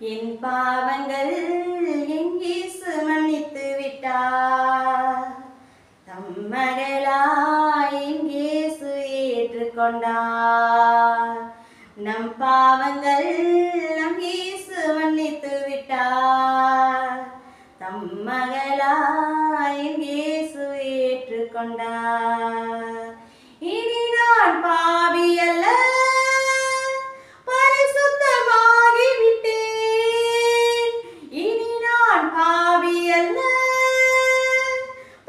என் பாவங்கள் என் இயேசு மன்னித்து விட்டார். தம் மகளாய் என் இயேசு ஏற்றுக்கொண்டார். நம் பாவங்கள் நம் இயேசு மன்னித்து விட்டார். தம் மகளாய் என் இயேசு ஏற்றுக்கொண்டார். இனி நான் பாவி அல்ல, பரிசுத்தமாகிவிட்டேன். இனி நான் பாவி அல்ல,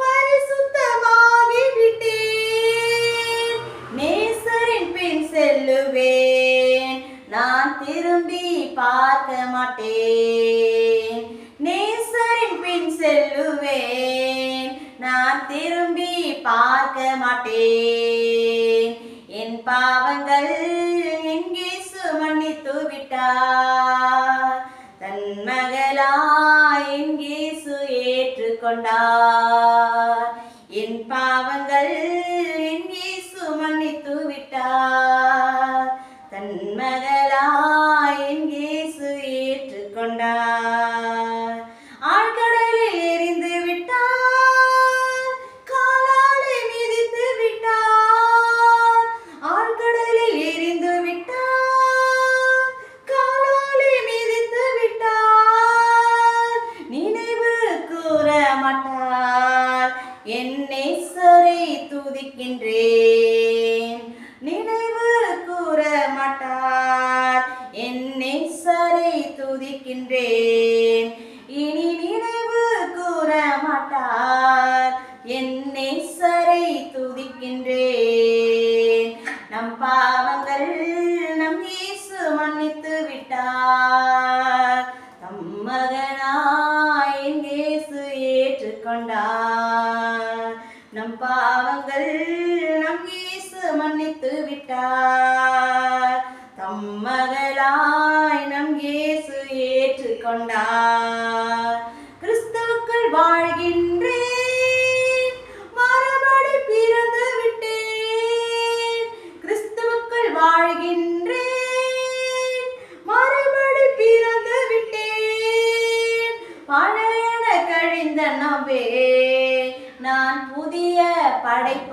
பரிசுத்தமாகிவிட்டேன். நேசரின் பின் செல்லுவேன், நான் திரும்பி பார்க்க மாட்டேன். நேசரின் பின் செல்லுவேன், நான் திரும்பி பார்க்க மாட்டேன். என் பாவங்கள் என் இயேசு மன்னித்து விட்டார். தன் மகளாய் என் இயேசு ஏற்றுக்கொண்டார். என் பாவங்கள் என் இயேசு மன்னித்து விட்டார். தன் மகளாய் என் இயேசு ஏற்றுக்கொண்டார். ஆழ்கடலில் எறிந்து விட்டார், காலாலே மிதித்து விட்டார். ஆழ்கடலில் எறிந்து விட்டார், காலாலே மிதித்து விட்டார். நினைவு கூற மாட்டார், என் நேசரை துதிக்கின்றேன். நினைவு கூற மாட்டார், என் நேசரை துதிக்கின்றேன். இனி நினைவு கூற மாட்டார், என் நேசரை துதிக்கின்றேன். நம் பாவங்கள் நம் இயேசு மன்னித்து விட்டார். தம் மகனாய் என் இயேசு ஏற்றுக்கொண்டார். நம் பாவங்கள் நம் இயேசு மன்னித்து விட்டார். தம் மகளாய் நம் இயேசு ஏற்றுக்கொண்டார். கிறிஸ்துவுக்குள் வாழ்கின்றேன், மறுபடி பிறந்து விட்டேன். கிறிஸ்துவுக்குள் வாழ்கின்றேன், மறுபடி பிறந்து விட்டேன். பழையன கழிந்த நவே, நான் புதிய படைப்பு